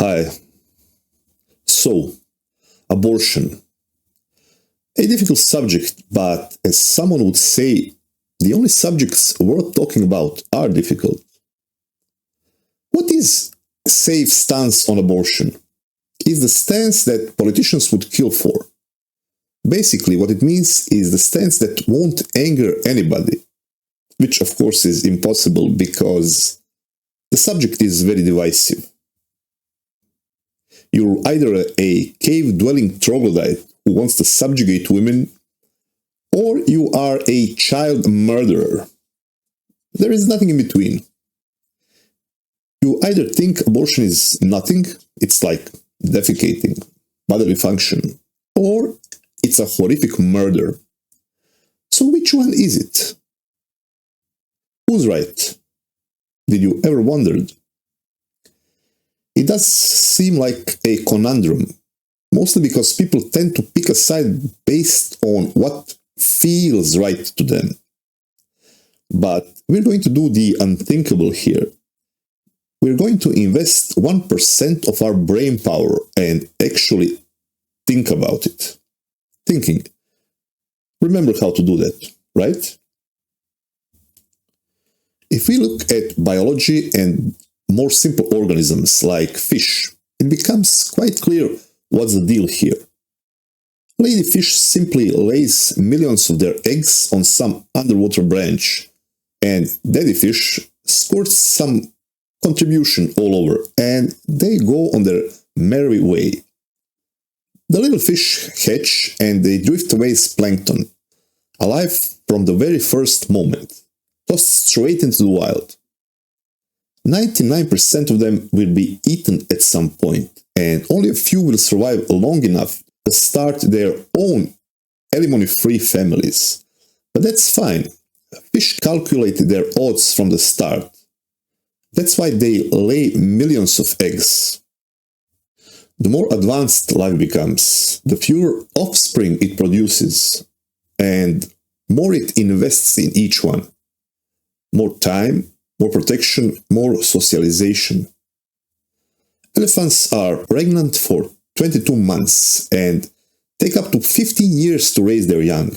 Hi. So, abortion. A difficult subject, but as someone would say, the only subjects worth talking about are difficult. What is a safe stance on abortion? Is the stance that politicians would kill for. Basically, what it means is the stance that won't anger anybody, which of course is impossible because the subject is very divisive. You're either a cave-dwelling troglodyte who wants to subjugate women, or you are a child murderer. There is nothing in between. You either think abortion is nothing, it's like defecating, bodily function, or it's a horrific murder. So which one is it? Who's right? Did you ever wondered? It does seem like a conundrum, mostly because people tend to pick a side based on what feels right to them. But we're going to do the unthinkable here. We're going to invest 1% of our brain power and actually think about it. Thinking. Remember how to do that, right? If we look at biology and more simple organisms like fish, it becomes quite clear what's the deal here. Ladyfish simply lays millions of their eggs on some underwater branch, and daddyfish squirts some contribution all over, and they go on their merry way. The little fish hatch and they drift away as plankton, alive from the very first moment, tossed straight into the wild. 99% of them will be eaten at some point, and only a few will survive long enough to start their own alimony-free families. But that's fine. Fish calculate their odds from the start. That's why they lay millions of eggs. The more advanced life becomes, the fewer offspring it produces, and more it invests in each one. More time, more protection, more socialization. Elephants are pregnant for 22 months and take up to 15 years to raise their young.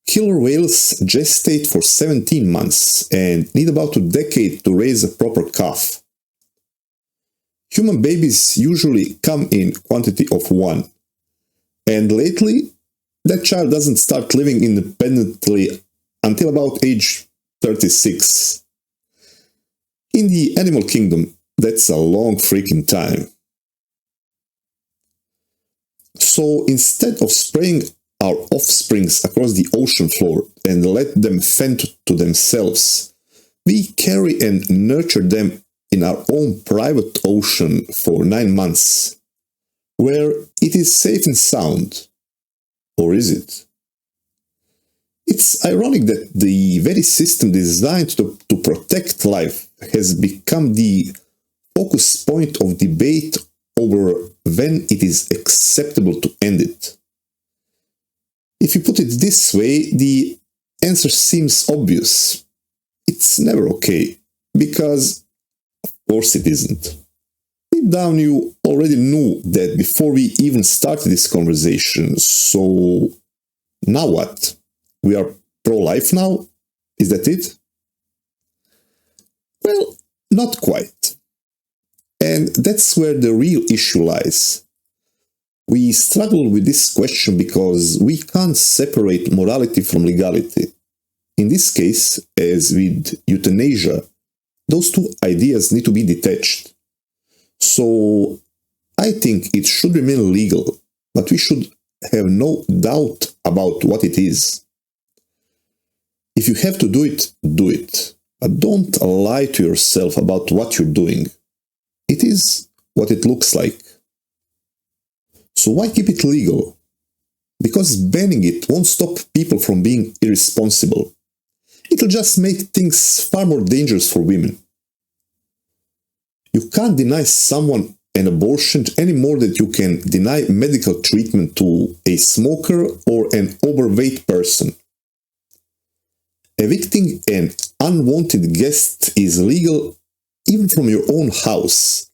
Killer whales gestate for 17 months and need about a decade to raise a proper calf. Human babies usually come in quantity of one, and lately, that child doesn't start living independently until about age 36. In the animal kingdom, that's a long freaking time. So instead of spraying our offsprings across the ocean floor and let them fend to themselves, we carry and nurture them in our own private ocean for 9 months, where it is safe and sound. Or is it? It's ironic that the very system designed to protect life has become the focus point of debate over when it is acceptable to end it. If you put it this way, the answer seems obvious. It's never okay, because of course it isn't. Deep down you already knew that before we even started this conversation, so now what? We are pro-life now? Is that it? Well, not quite. And that's where the real issue lies. We struggle with this question because we can't separate morality from legality. In this case, as with euthanasia, those two ideas need to be detached. So, I think it should remain legal, but we should have no doubt about what it is. If you have to do it, do it. But don't lie to yourself about what you're doing. It is what it looks like. So why keep it legal? Because banning it won't stop people from being irresponsible. It'll just make things far more dangerous for women. You can't deny someone an abortion any more than you can deny medical treatment to a smoker or an overweight person. Evicting an unwanted guest is legal even from your own house,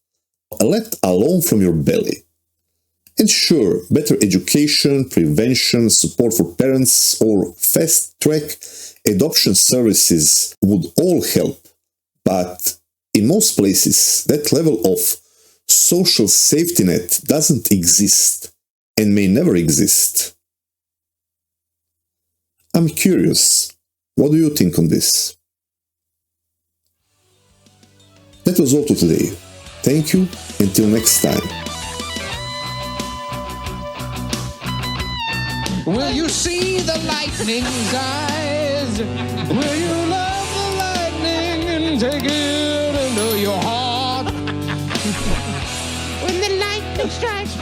let alone from your belly. And sure, better education, prevention, support for parents, or fast-track adoption services would all help. But in most places, that level of social safety net doesn't exist and may never exist. I'm curious, what do you think on this? That was all for today. Thank you, until next time. Will you see the lightning's eyes? Will you love the lightning and take it into your heart? When the lightning strikes